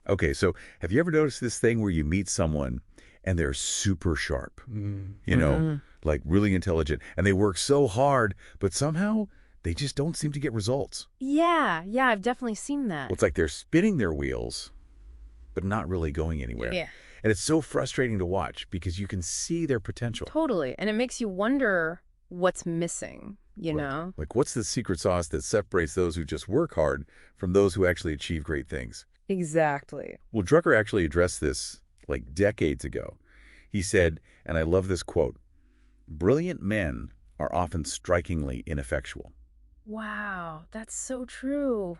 Okay, so have you ever noticed this thing where you meet someone and they're super sharp, you know, Mm. like really intelligent, and they work so hard, but somehow they just don't seem to get results? Yeah, I've definitely seen Well, that. it's like they're spinning their wheels, but not really going anywhere. Yeah. And it's so frustrating to watch because you can see their potential. Totally. And it makes you wonder what's missing, you Right. know? Like, what's the secret sauce that separates those who just work hard from those who actually achieve great things? Exactly. Well, Drucker actually addressed this like decades ago. He said, and I love this quote, "Brilliant men are often strikingly ineffectual." Wow, that's so true.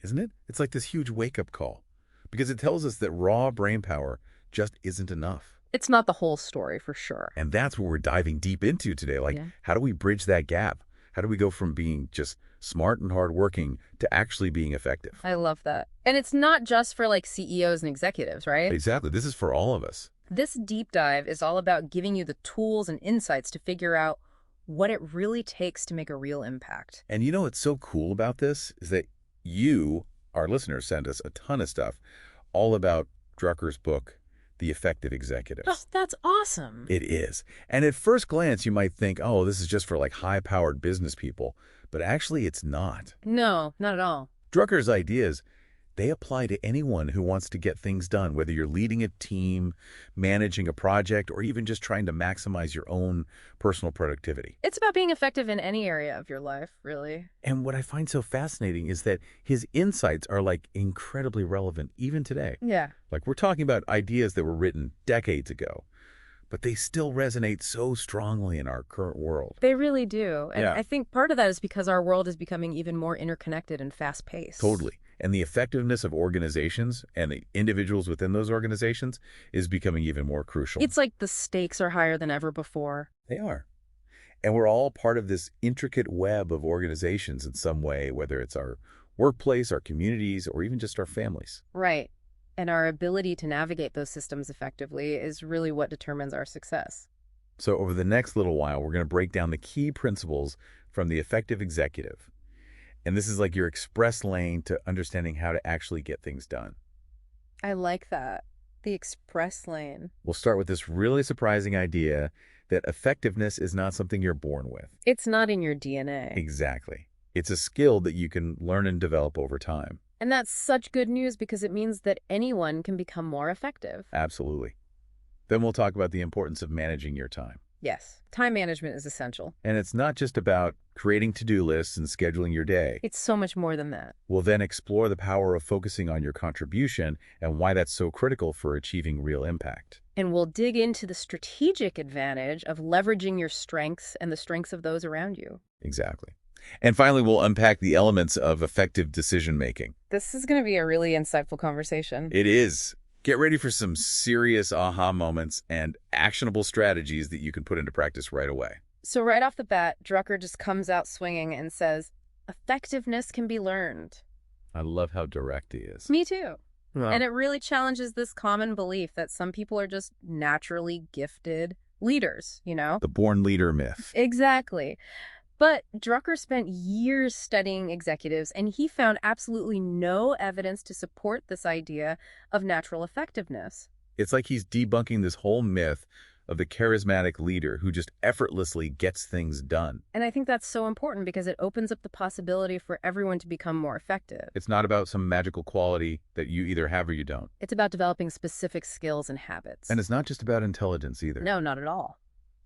Isn't it? It's like this huge wake-up call because it tells us that raw brain power just isn't enough. It's not the whole story for sure. And that's what we're diving deep into today. Like, Yeah. how do we bridge that gap? How do we go from being just smart and hardworking to actually being effective? I love that. And it's not just for like CEOs and executives, right? Exactly. This is for all of us. This deep dive is all about giving you the tools and insights to figure out what it really takes to make a real impact. And you know what's so cool about this is that you, our listeners, sent us a ton of stuff all about Drucker's book, The Effective Executive. Oh, that's awesome. It is. And at first glance, you might think, oh, this is just for like high-powered business people. But actually, it's not. No, not at all. Drucker's ideas, they apply to anyone who wants to get things done, whether you're leading a team, managing a project, or even just trying to maximize your own personal productivity. It's about being effective in any area of your life, really. And what I find so fascinating is that his insights are like incredibly relevant even today. Yeah. Like we're talking about ideas that were written decades ago, but they still resonate so strongly in our current world. They really do. And Yeah. I think part of that is because our world is becoming even more interconnected and fast-paced. Totally. And the effectiveness of organizations and the individuals within those organizations is becoming even more crucial. It's like the stakes are higher than ever before. They are. And we're all part of this intricate web of organizations in some way, whether it's our workplace, our communities, or even just our families. Right. And our ability to navigate those systems effectively is really what determines our success. So over the next little while, we're going to break down the key principles from the effective executive. And this is like your express lane to understanding how to actually get things done. I like that. The express lane. We'll start with this really surprising idea that effectiveness is not something you're born with. It's not in your DNA. Exactly. It's a skill that you can learn and develop over time. And that's such good news because it means that anyone can become more effective. Absolutely. Then we'll talk about the importance of managing your time. Yes, time management is essential. And it's not just about creating to-do lists and scheduling your day. It's so much more than that. We'll then explore the power of focusing on your contribution and why that's so critical for achieving real impact. And we'll dig into the strategic advantage of leveraging your strengths and the strengths of those around you. Exactly. And finally, we'll unpack the elements of effective decision-making. This is going to be a really insightful conversation. It is. Get ready for some serious aha moments and actionable strategies that you can put into practice right away. So right off the bat, Drucker just comes out swinging and says, effectiveness can be learned. I love how direct he is. Me too. Well, And it really challenges this common belief that some people are just naturally gifted leaders, you know? the born leader myth. Exactly. But Drucker spent years studying executives, and he found absolutely no evidence to support this idea of natural effectiveness. It's like he's debunking this whole myth of the charismatic leader who just effortlessly gets things done. And I think that's so important because it opens up the possibility for everyone to become more effective. It's not about some magical quality that you either have or you don't. It's about developing specific skills and habits. And it's not just about intelligence either. No, not at all.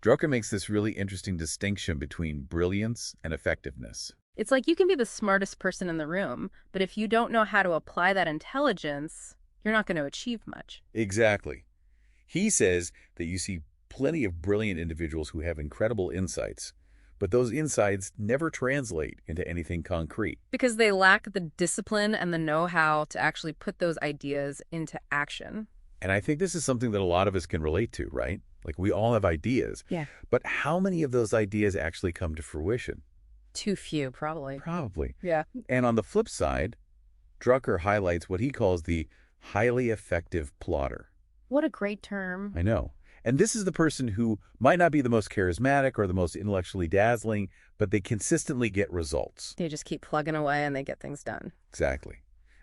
Drucker makes this really interesting distinction between brilliance and effectiveness. It's like you can be the smartest person in the room, but if you don't know how to apply that intelligence, you're not going to achieve much. Exactly. He says that you see plenty of brilliant individuals who have incredible insights, but those insights never translate into anything concrete. Because they lack the discipline and the know-how to actually put those ideas into action. And I think this is something that a lot of us can relate to, right? Like we all have ideas. Yeah. But how many of those ideas actually come to fruition? Too few, probably. Probably. Yeah. And on the flip side, Drucker highlights what he calls the highly effective plotter. What a great term. I know. And this is the person who might not be the most charismatic or the most intellectually dazzling, but they consistently get results. They just keep plugging away and they get things done. Exactly.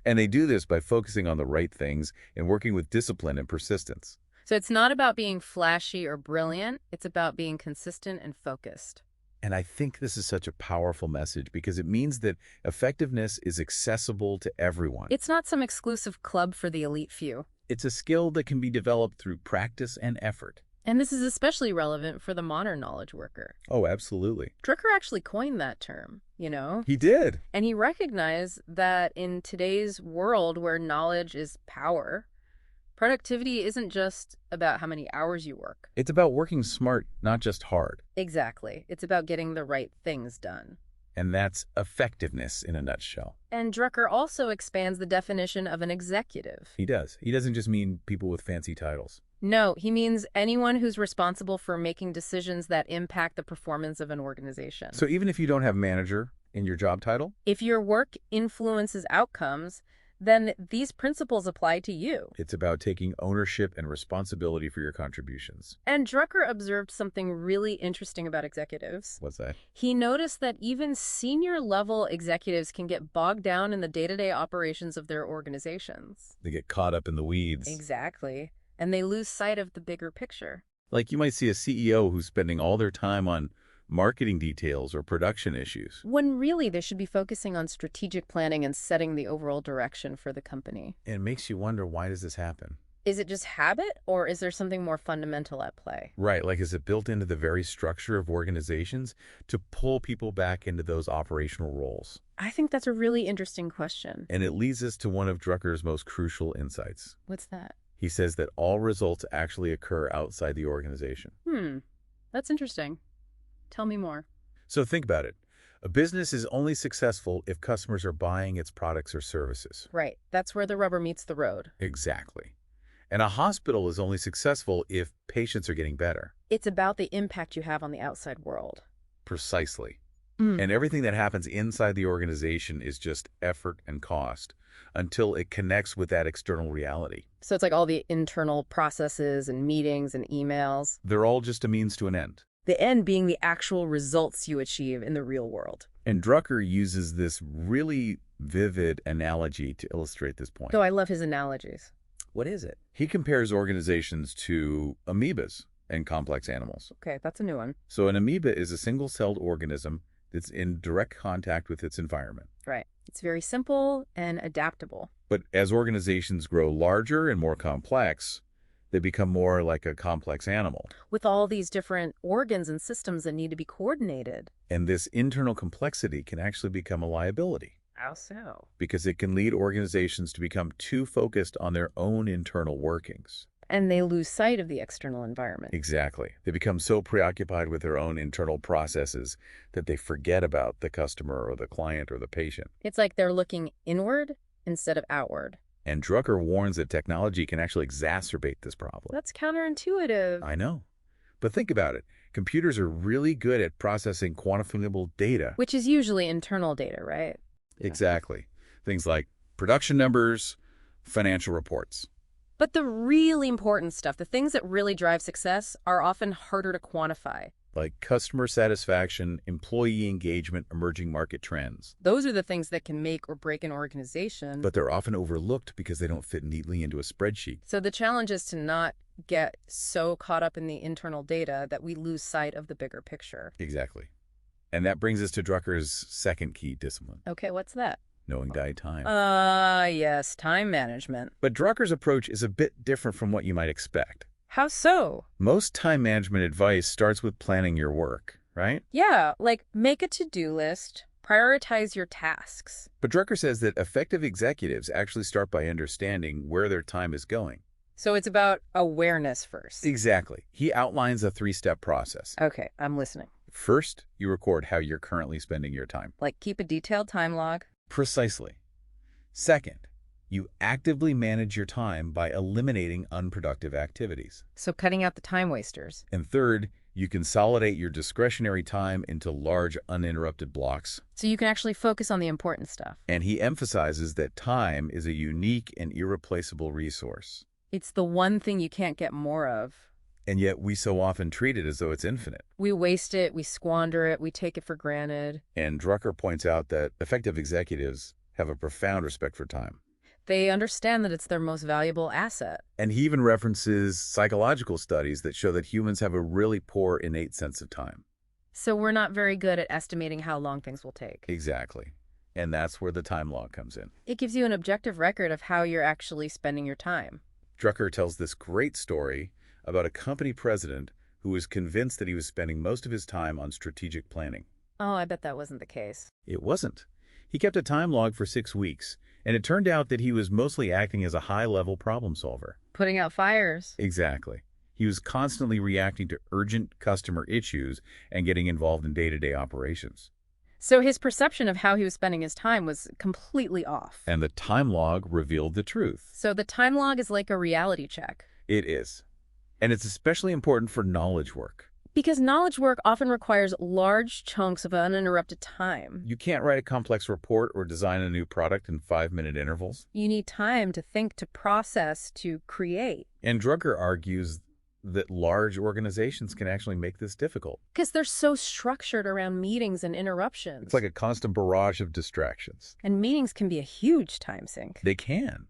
And they do this by focusing on the right things and working with discipline and persistence. So it's not about being flashy or brilliant. It's about being consistent and focused. And I think this is such a powerful message because it means that effectiveness is accessible to everyone. It's not some exclusive club for the elite few. It's a skill that can be developed through practice and effort. And this is especially relevant for the modern knowledge worker. Oh, absolutely. Drucker actually coined that term, you know? He did. And he recognized that in today's world where knowledge is power, productivity isn't just about how many hours you work. It's about working smart, not just hard. Exactly. It's about getting the right things done. And that's effectiveness in a nutshell. And Drucker also expands the definition of an executive. He does. He doesn't just mean people with fancy titles. No, he means anyone who's responsible for making decisions that impact the performance of an organization. So even if you don't have manager in your job title? If your work influences outcomes, then these principles apply to you. It's about taking ownership and responsibility for your contributions. And Drucker observed something really interesting about executives. What's that? He noticed that even senior-level executives can get bogged down in the day-to-day operations of their organizations. They get caught up in the weeds. Exactly. And they lose sight of the bigger picture. Like you might see a CEO who's spending all their time on marketing details or production issues. When really they should be focusing on strategic planning and setting the overall direction for the company. And it makes you wonder, why does this happen? Is it just habit, or is there something more fundamental at play? Right, like is it built into the very structure of organizations to pull people back into those operational roles? I think that's a really interesting question. And it leads us to one of Drucker's most crucial insights. What's that? He says that all results actually occur outside the organization. That's interesting. Tell me more. So think about it. A business is only successful if customers are buying its products or services. Right. That's where the rubber meets the road. Exactly. And a hospital is only successful if patients are getting better. It's about the impact you have on the outside world. Precisely. And everything that happens inside the organization is just effort and cost until it connects with that external reality. So it's like all the internal processes and meetings and emails. They're all just a means to an end. The end being the actual results you achieve in the real world. And Drucker uses this really vivid analogy to illustrate this point. Oh, I love his analogies. What is it? He compares organizations to amoebas and complex animals. Okay, that's a new one. So an amoeba is a single-celled organism that's in direct contact with its environment. Right. It's very simple and adaptable. But as organizations grow larger and more complex, they become more like a complex animal. With all these different organs and systems that need to be coordinated. And this internal complexity can actually become a liability. How so? Because it can lead organizations to become too focused on their own internal workings. And they lose sight of the external environment. Exactly. They become so preoccupied with their own internal processes that they forget about the customer or the client or the patient. It's like they're looking inward instead of outward. And Drucker warns that technology can actually exacerbate this problem. That's counterintuitive. I know. But think about it. Computers are really good at processing quantifiable data. Which is usually internal data, right? Exactly. Things like production numbers, financial reports. But the really important stuff, the things that really drive success, are often harder to quantify. Like customer satisfaction, employee engagement, emerging market trends. Those are the things that can make or break an organization. But they're often overlooked because they don't fit neatly into a spreadsheet. So the challenge is to not get so caught up in the internal data that we lose sight of the bigger picture. Exactly. And that brings us to Drucker's second key discipline. Okay, what's that? Knowing time. Yes, time management. But Drucker's approach is a bit different from what you might expect. How so? Most time management advice starts with planning your work, right? Yeah, like make a to-do list, prioritize your tasks. But Drucker says that effective executives actually start by understanding where their time is going. So it's about awareness first. Exactly. He outlines a three-step process. Okay, I'm listening. First, you record how you're currently spending your time. Like keep a detailed time log. Precisely. Second, you actively manage your time by eliminating unproductive activities. So cutting out the time wasters. And third, you consolidate your discretionary time into large, uninterrupted blocks. So you can actually focus on the important stuff. And he emphasizes that time is a unique and irreplaceable resource. It's the one thing you can't get more of. And yet we so often treat it as though it's infinite. We waste it, we squander it, we take it for granted. And Drucker points out that effective executives have a profound respect for time. They understand that it's their most valuable asset. And he even references psychological studies that show that humans have a really poor innate sense of time. So we're not very good at estimating how long things will take. Exactly. And that's where the time log comes in. It gives you an objective record of how you're actually spending your time. Drucker tells this great story about a company president who was convinced that he was spending most of his time on strategic planning. Oh, I bet that wasn't the case. It wasn't. He kept a time log for 6 weeks, and it turned out that he was mostly acting as a high-level problem solver. Putting out fires. Exactly. He was constantly reacting to urgent customer issues and getting involved in day-to-day operations. So his perception of how he was spending his time was completely off. And the time log revealed the truth. So the time log is like a reality check. It is. And it's especially important for knowledge work. Because knowledge work often requires large chunks of uninterrupted time. You can't write a complex report or design a new product in 5-minute intervals. You need time to think, to process, to create. And Drucker argues that large organizations can actually make this difficult. Because they're so structured around meetings and interruptions. It's like a constant barrage of distractions. And meetings can be a huge time sink. They can.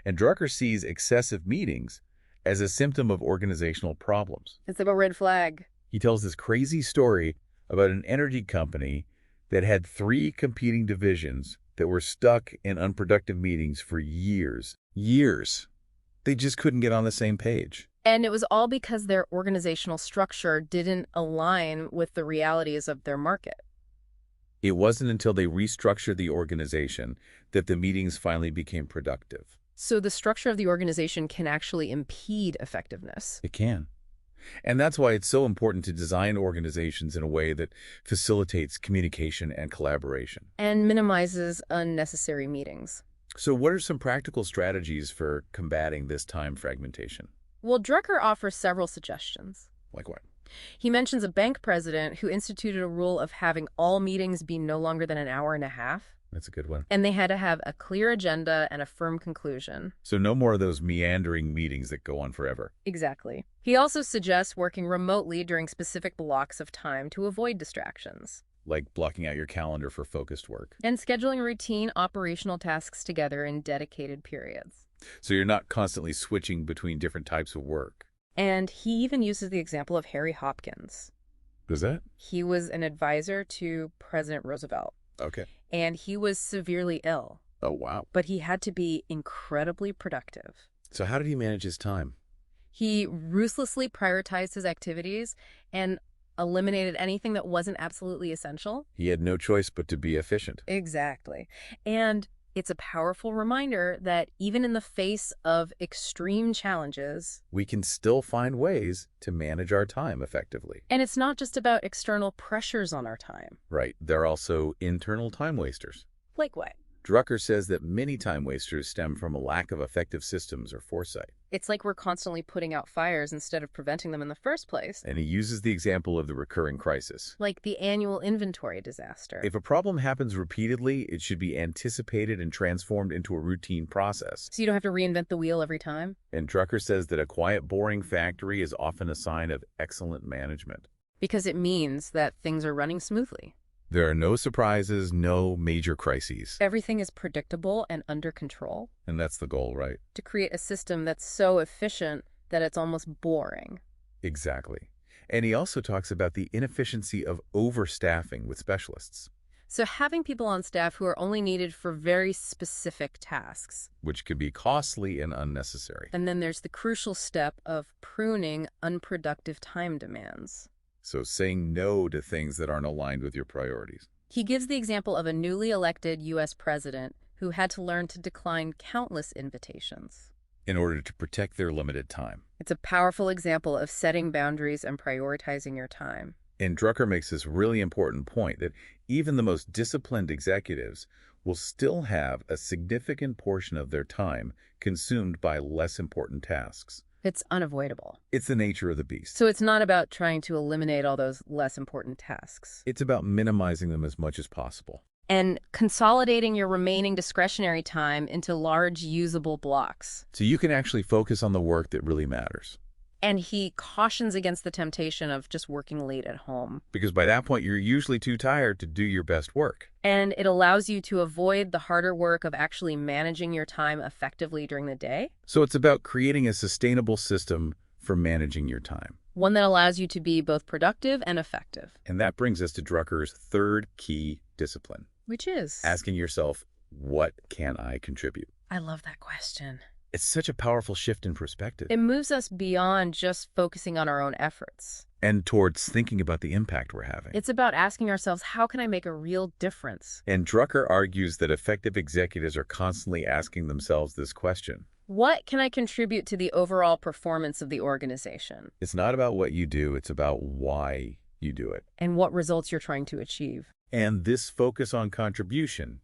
And Drucker sees excessive meetings as a symptom of organizational problems. It's like a red flag. He tells this crazy story about an energy company that had 3 competing divisions that were stuck in unproductive meetings for years. Years. They just couldn't get on the same page. And it was all because their organizational structure didn't align with the realities of their market. It wasn't until they restructured the organization that the meetings finally became productive. So the structure of the organization can actually impede effectiveness. It can. And that's why it's so important to design organizations in a way that facilitates communication and collaboration. And minimizes unnecessary meetings. So what are some practical strategies for combating this time fragmentation? Well, Drucker offers several suggestions. Like what? He mentions a bank president who instituted a rule of having all meetings be no longer than an hour and a half. That's a good one. And they had to have a clear agenda and a firm conclusion. So no more of those meandering meetings that go on forever. Exactly. He also suggests working remotely during specific blocks of time to avoid distractions. Like blocking out your calendar for focused work. And scheduling routine operational tasks together in dedicated periods. So you're not constantly switching between different types of work. And he even uses the example of Harry Hopkins. Does that? He was an advisor to President Roosevelt. Okay. And he was severely ill. Oh, wow. But he had to be incredibly productive. So how did he manage his time? He ruthlessly prioritized his activities and eliminated anything that wasn't absolutely essential. He had no choice but to be efficient. Exactly. And it's a powerful reminder that even in the face of extreme challenges, we can still find ways to manage our time effectively. And it's not just about external pressures on our time. Right. There are also internal time wasters. Like what? Drucker says that many time wasters stem from a lack of effective systems or foresight. It's like we're constantly putting out fires instead of preventing them in the first place. And he uses the example of the recurring crisis. Like the annual inventory disaster. If a problem happens repeatedly, it should be anticipated and transformed into a routine process. So you don't have to reinvent the wheel every time? And Drucker says that a quiet, boring factory is often a sign of excellent management. Because it means that things are running smoothly. There are no surprises, no major crises. Everything is predictable and under control. And that's the goal, right? To create a system that's so efficient that it's almost boring. Exactly. And he also talks about the inefficiency of overstaffing with specialists. So having people on staff who are only needed for very specific tasks. Which could be costly and unnecessary. And then there's the crucial step of pruning unproductive time demands. So saying no to things that aren't aligned with your priorities. He gives the example of a newly elected U.S. president who had to learn to decline countless invitations. In order to protect their limited time. It's a powerful example of setting boundaries and prioritizing your time. And Drucker makes this really important point that even the most disciplined executives will still have a significant portion of their time consumed by less important tasks. It's unavoidable. It's the nature of the beast. So it's not about trying to eliminate all those less important tasks. It's about minimizing them as much as possible. And consolidating your remaining discretionary time into large, usable blocks. So you can actually focus on the work that really matters. And he cautions against the temptation of just working late at home. Because by that point, you're usually too tired to do your best work. And it allows you to avoid the harder work of actually managing your time effectively during the day. So it's about creating a sustainable system for managing your time. One that allows you to be both productive and effective. And that brings us to Drucker's third key discipline. Which is? Asking yourself, what can I contribute? I love that question. It's such a powerful shift in perspective. It moves us beyond just focusing on our own efforts. And towards thinking about the impact we're having. It's about asking ourselves, how can I make a real difference? And Drucker argues that effective executives are constantly asking themselves this question. What can I contribute to the overall performance of the organization? It's not about what you do, it's about why you do it. And what results you're trying to achieve. And this focus on contribution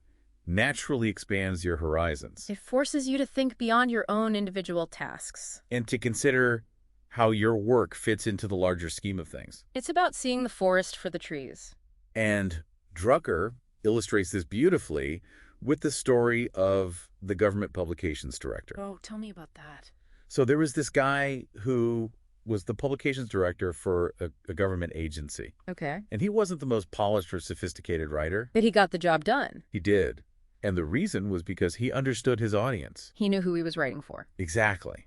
naturally expands your horizons. It forces you to think beyond your own individual tasks. And to consider how your work fits into the larger scheme of things. It's about seeing the forest for the trees. And Drucker illustrates this beautifully with the story of the government publications director. Oh, tell me about that. So there was this guy who was the publications director for a government agency. Okay. And he wasn't the most polished or sophisticated writer. But he got the job done. He did. And the reason was because he understood his audience. He knew who he was writing for. Exactly.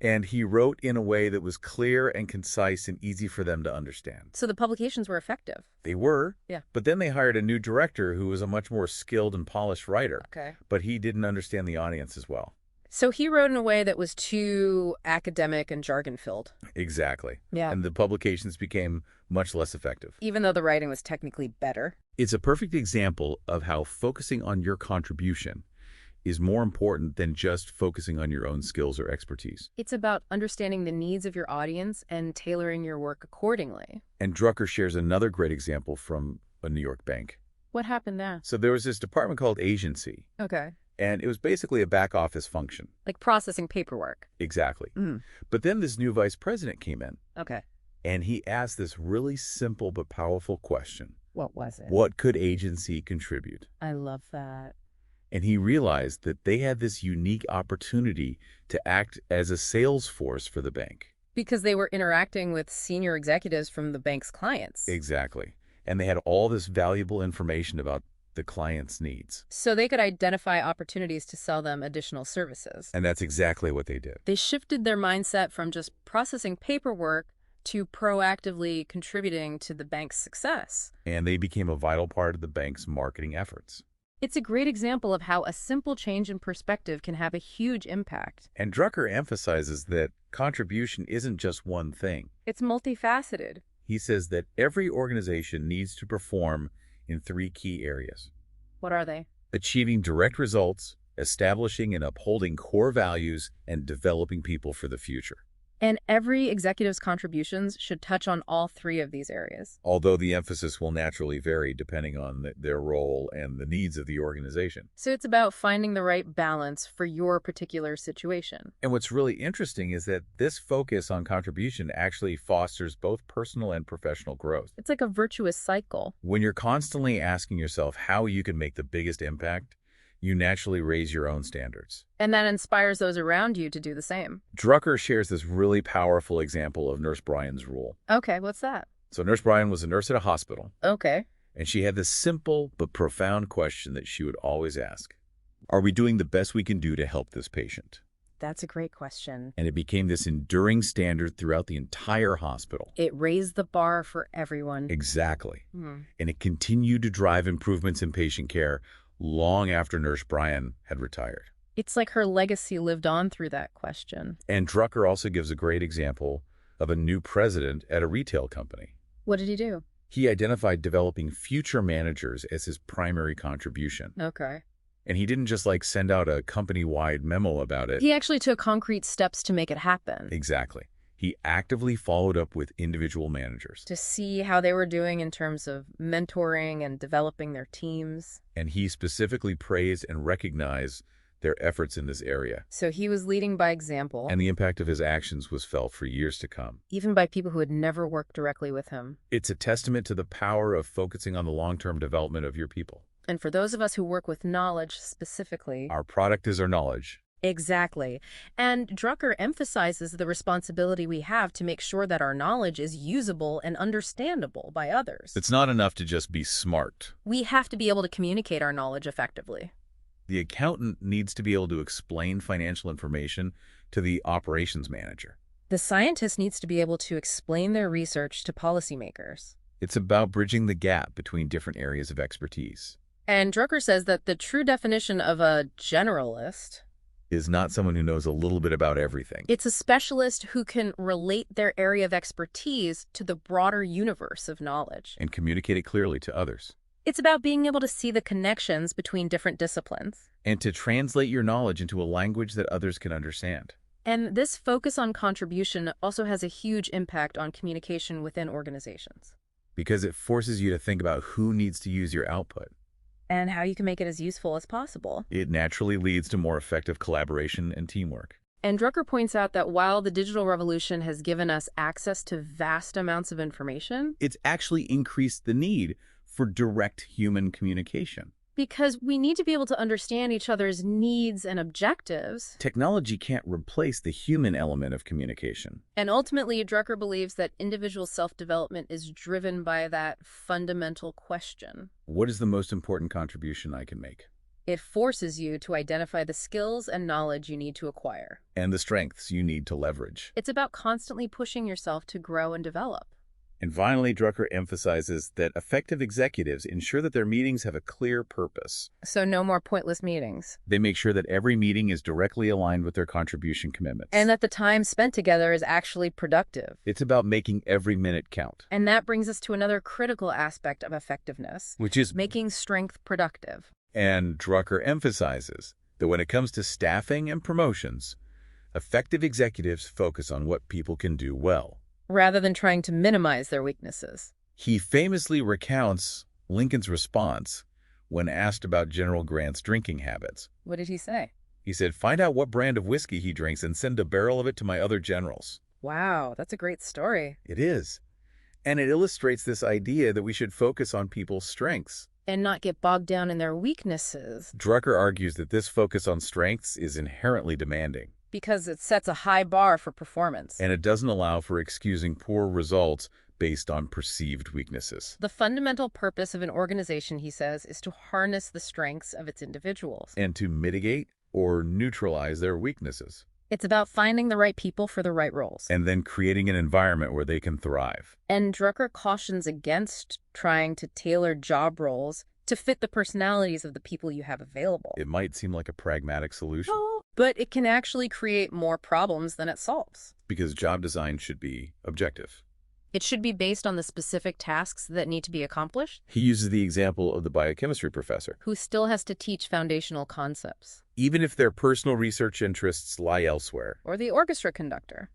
And he wrote in a way that was clear and concise and easy for them to understand. So the publications were effective. They were. Yeah. But then they hired a new director who was a much more skilled and polished writer. Okay. But he didn't understand the audience as well. So he wrote in a way that was too academic and jargon-filled. Exactly. Yeah. And the publications became much less effective. Even though the writing was technically better. It's a perfect example of how focusing on your contribution is more important than just focusing on your own skills or expertise. It's about understanding the needs of your audience and tailoring your work accordingly. And Drucker shares another great example from a New York bank. What happened there? So there was this department called agency, Okay. and it was basically a back office function. Like processing paperwork. Exactly. Mm. But then this new vice president came in, Okay. and he asked this really simple but powerful question. What was it? What could agency contribute? I love that. And he realized that they had this unique opportunity to act as a sales force for the bank. Because they were interacting with senior executives from the bank's clients. Exactly. And they had all this valuable information about the client's needs. So they could identify opportunities to sell them additional services. And that's exactly what they did. They shifted their mindset from just processing paperwork to proactively contributing to the bank's success. And they became a vital part of the bank's marketing efforts. It's a great example of how a simple change in perspective can have a huge impact. And Drucker emphasizes that contribution isn't just one thing. It's multifaceted. He says that every organization needs to perform in 3 key areas. What are they? Achieving direct results, establishing and upholding core values, and developing people for the future. And every executive's contributions should touch on all 3 of these areas. Although the emphasis will naturally vary depending on their role and the needs of the organization. So it's about finding the right balance for your particular situation. And what's really interesting is that this focus on contribution actually fosters both personal and professional growth. It's like a virtuous cycle. When you're constantly asking yourself how you can make the biggest impact, you naturally raise your own standards. And that inspires those around you to do the same. Drucker shares this really powerful example of Nurse Brian's rule. Okay, what's that? So Nurse Brian was a nurse at a hospital, Okay. and she had this simple but profound question that she would always ask. Are we doing the best we can do to help this patient? That's a great question. And it became this enduring standard throughout the entire hospital. It raised the bar for everyone. Exactly. Hmm. And it continued to drive improvements in patient care long after Nurse Brian had retired. It's like her legacy lived on through that question. And Drucker also gives a great example of a new president at a retail company. What did he do? He identified developing future managers as his primary contribution. Okay. And he didn't just send out a company-wide memo about it. He actually took concrete steps to make it happen. Exactly. He actively followed up with individual managers. To see how they were doing in terms of mentoring and developing their teams. And he specifically praised and recognized their efforts in this area. So he was leading by example. And the impact of his actions was felt for years to come. Even by people who had never worked directly with him. It's a testament to the power of focusing on the long-term development of your people. And for those of us who work with knowledge specifically, Our product is our knowledge. Exactly. And Drucker emphasizes the responsibility we have to make sure that our knowledge is usable and understandable by others. It's not enough to just be smart. We have to be able to communicate our knowledge effectively. The accountant needs to be able to explain financial information to the operations manager. The scientist needs to be able to explain their research to policymakers. It's about bridging the gap between different areas of expertise. And Drucker says that the true definition of a generalist Is not someone who knows a little bit about everything. it's a specialist who can relate their area of expertise to the broader universe of knowledge. And communicate it clearly to others. It's about being able to see the connections between different disciplines. And to translate your knowledge into a language that others can understand. And this focus on contribution also has a huge impact on communication within organizations. Because it forces you to think about who needs to use your output. And how you can make it as useful as possible. It naturally leads to more effective collaboration and teamwork. And Drucker points out that while the digital revolution has given us access to vast amounts of information, It's actually increased the need for direct human communication. because we need to be able to understand each other's needs and objectives. Technology can't replace the human element of communication. And ultimately, Drucker believes that individual self-development is driven by that fundamental question. What is the most important contribution I can make? It forces you to identify the skills and knowledge you need to acquire. And the strengths you need to leverage. It's about constantly pushing yourself to grow and develop. And finally, Drucker emphasizes that effective executives ensure that their meetings have a clear purpose. So no more pointless meetings. They make sure that every meeting is directly aligned with their contribution commitments. And that the time spent together is actually productive. It's about making every minute count. And that brings us to another critical aspect of effectiveness, Which is, making strength productive. and Drucker emphasizes that when it comes to staffing and promotions, effective executives focus on what people can do well. Rather than trying to minimize their weaknesses. He famously recounts Lincoln's response when asked about General Grant's drinking habits. What did he say? He said, "Find out what brand of whiskey he drinks and send a barrel of it to my other generals." Wow, that's a great story. It is. And it illustrates this idea that we should focus on people's strengths. And not get bogged down in their weaknesses, Drucker argues that this focus on strengths is inherently demanding, because it sets a high bar for performance. and it doesn't allow for excusing poor results based on perceived weaknesses. The fundamental purpose of an organization, he says, is to harness the strengths of its individuals. And to mitigate or neutralize their weaknesses. It's about finding the right people for the right roles. And then creating an environment where they can thrive. And Drucker cautions against trying to tailor job roles to fit the personalities of the people you have available. It might seem like a pragmatic solution, But it can actually create more problems than it solves. because job design should be objective. It should be based on the specific tasks that need to be accomplished, He uses the example of the biochemistry professor. who still has to teach foundational concepts, Even if their personal research interests lie elsewhere, or the orchestra conductor.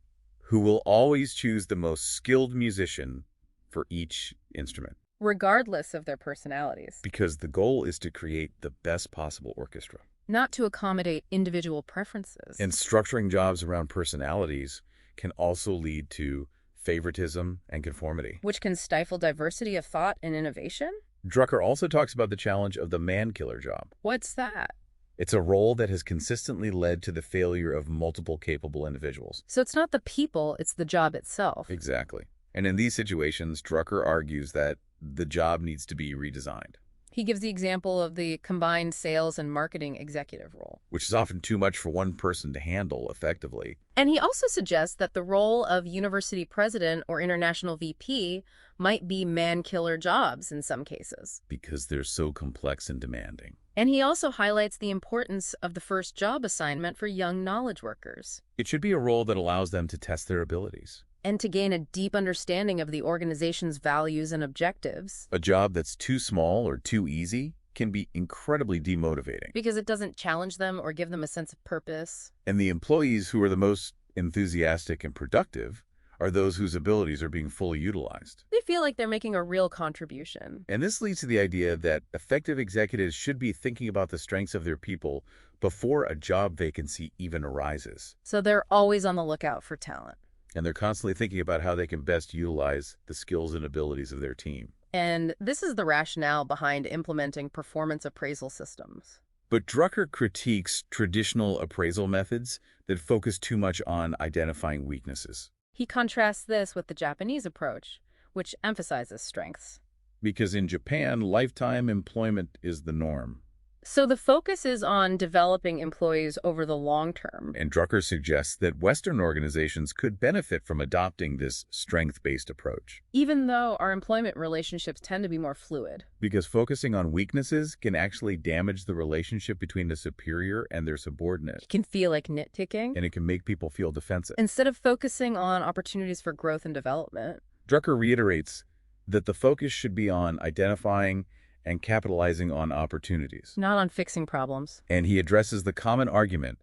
who will always choose the most skilled musician for each instrument. Regardless of their personalities, Because the goal is to create the best possible orchestra. not to accommodate individual preferences. And structuring jobs around personalities can also lead to favoritism and conformity. Which can stifle diversity of thought and innovation? Drucker also talks about the challenge of the man-killer job. What's that? It's a role that has consistently led to the failure of multiple capable individuals. So it's not the people, it's the job itself. Exactly. And in these situations, Drucker argues that the job needs to be redesigned, He gives the example of the combined sales and marketing executive role. which is often too much for one person to handle effectively. And he also suggests that the role of university president or international VP might be man-killer jobs in some cases. Because they're so complex and demanding. And he also highlights the importance of the first job assignment for young knowledge workers, It should be a role that allows them to test their abilities. and to gain a deep understanding of the organization's values and objectives, A job that's too small or too easy can be incredibly demotivating. because it doesn't challenge them or give them a sense of purpose. And the employees who are the most enthusiastic and productive are those whose abilities are being fully utilized. They feel like they're making a real contribution. And this leads to the idea that effective executives should be thinking about the strengths of their people before a job vacancy even arises. So they're always on the lookout for talent. And they're constantly thinking about how they can best utilize the skills and abilities of their team. And this is the rationale behind implementing performance appraisal systems. But Drucker critiques traditional appraisal methods that focus too much on identifying weaknesses. He contrasts this with the Japanese approach, which emphasizes strengths. Because in Japan, lifetime employment is the norm. So the focus is on developing employees over the long term. And Drucker suggests that Western organizations could benefit from adopting this strength-based approach. Even though our employment relationships tend to be more fluid. Because focusing on weaknesses can actually damage the relationship between a superior and their subordinate. It can feel like nitpicking. And it can make people feel defensive. Instead of focusing on opportunities for growth and development. Drucker reiterates that the focus should be on identifying and capitalizing on opportunities. Not on fixing problems. And he addresses the common argument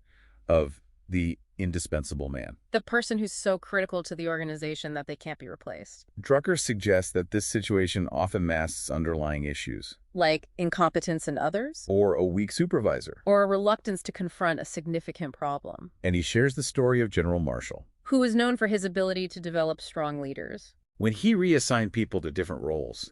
of the indispensable man. The person who's so critical to the organization that they can't be replaced. Drucker suggests that this situation often masks underlying issues. Like incompetence in others? Or a weak supervisor. Or a reluctance to confront a significant problem. And he shares the story of General Marshall, who was known for his ability to develop strong leaders. When he reassigned people to different roles,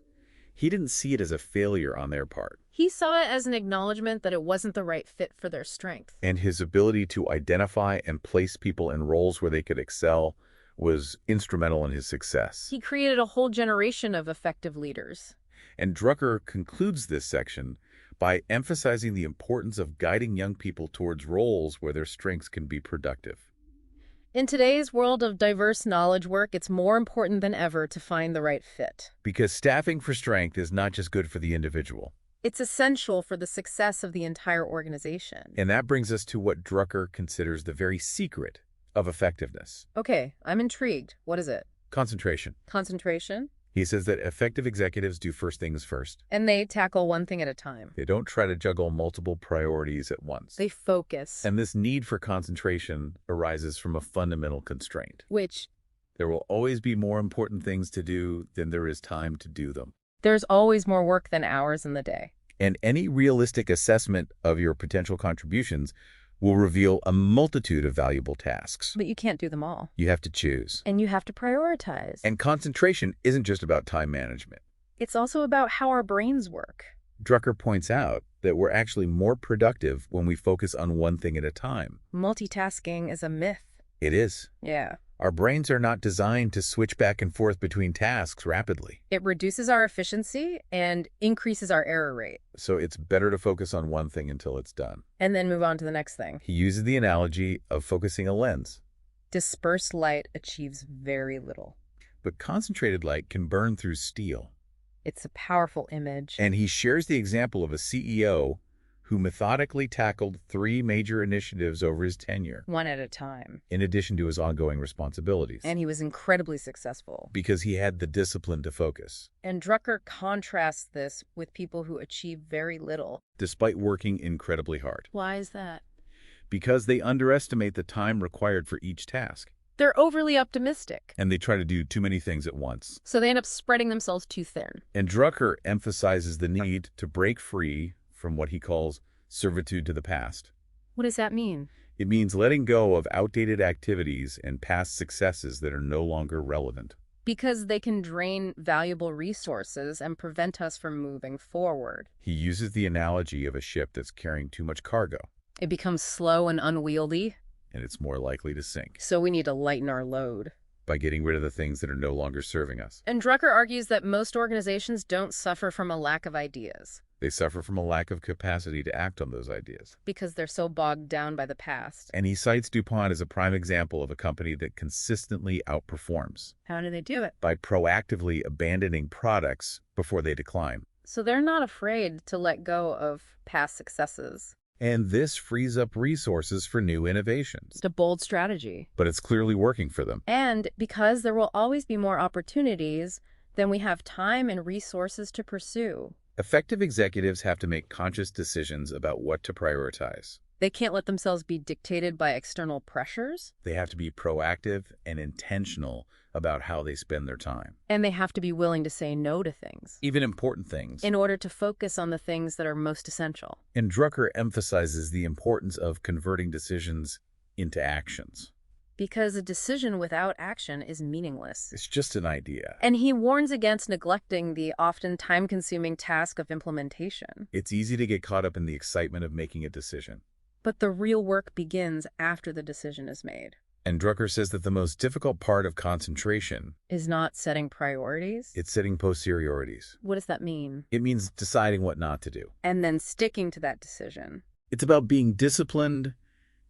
he didn't see it as a failure on their part. He saw it as an acknowledgement that it wasn't the right fit for their strength. And his ability to identify and place people in roles where they could excel was instrumental in his success. He created a whole generation of effective leaders. And Drucker concludes this section by emphasizing the importance of guiding young people towards roles where their strengths can be productive. In today's world of diverse knowledge work, it's more important than ever to find the right fit. Because staffing for strength is not just good for the individual. It's essential for the success of the entire organization. And that brings us to what Drucker considers the very secret of effectiveness. Okay, I'm intrigued. What is it? Concentration. Concentration? He says that effective executives do first things first. And they tackle one thing at a time. They don't try to juggle multiple priorities at once. They focus. And this need for concentration arises from a fundamental constraint. Which? There will always be more important things to do than there is time to do them. There's always more work than hours in the day. And any realistic assessment of your potential contributions will reveal a multitude of valuable tasks. But you can't do them all. You have to choose. And you have to prioritize. And concentration isn't just about time management. It's also about how our brains work. Drucker points out that we're actually more productive when we focus on one thing at a time. Multitasking is a myth. It is. Yeah. Our brains are not designed to switch back and forth between tasks rapidly. It reduces our efficiency and increases our error rate. So it's better to focus on one thing until it's done. And then move on to the next thing. He uses the analogy of focusing a lens. Dispersed light achieves very little. But concentrated light can burn through steel. It's a powerful image. And he shares the example of a CEO who methodically tackled 3 major initiatives over his tenure. One at a time. In addition to his ongoing responsibilities. And he was incredibly successful. Because he had the discipline to focus. And Drucker contrasts this with people who achieve very little. Despite working incredibly hard. Why is that? Because they underestimate the time required for each task. They're overly optimistic. And they try to do too many things at once. So they end up spreading themselves too thin. And Drucker emphasizes the need to break free from what he calls servitude to the past. What does that mean? It means letting go of outdated activities and past successes that are no longer relevant. Because they can drain valuable resources and prevent us from moving forward. He uses the analogy of a ship that's carrying too much cargo. It becomes slow and unwieldy. And it's more likely to sink. So we need to lighten our load. By getting rid of the things that are no longer serving us. And Drucker argues that most organizations don't suffer from a lack of ideas. They suffer from a lack of capacity to act on those ideas. Because they're so bogged down by the past. And he cites DuPont as a prime example of a company that consistently outperforms. How do they do it? By proactively abandoning products before they decline. So they're not afraid to let go of past successes. And this frees up resources for new innovations. It's a bold strategy. But it's clearly working for them. And because there will always be more opportunities, then we have time and resources to pursue. Effective executives have to make conscious decisions about what to prioritize. They can't let themselves be dictated by external pressures. They have to be proactive and intentional about how they spend their time. And they have to be willing to say no to things. Even important things. In order to focus on the things that are most essential. And Drucker emphasizes the importance of converting decisions into actions. Because a decision without action is meaningless. It's just an idea. And he warns against neglecting the often time-consuming task of implementation. It's easy to get caught up in the excitement of making a decision. But the real work begins after the decision is made. And Drucker says that the most difficult part of concentration Is not setting priorities? is setting posteriorities. What does that mean? It means deciding what not to do. And then sticking to that decision. It's about being disciplined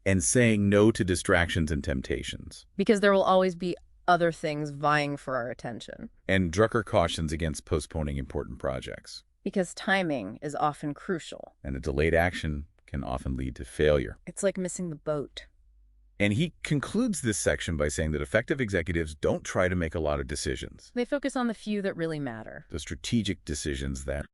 and saying no to distractions and temptations. Because there will always be other things vying for our attention. And Drucker cautions against postponing important projects. Because timing is often crucial. And a delayed action can often lead to failure. It's like missing the boat. And he concludes this section by saying that effective executives don't try to make a lot of decisions. They focus on the few that really matter. The strategic decisions that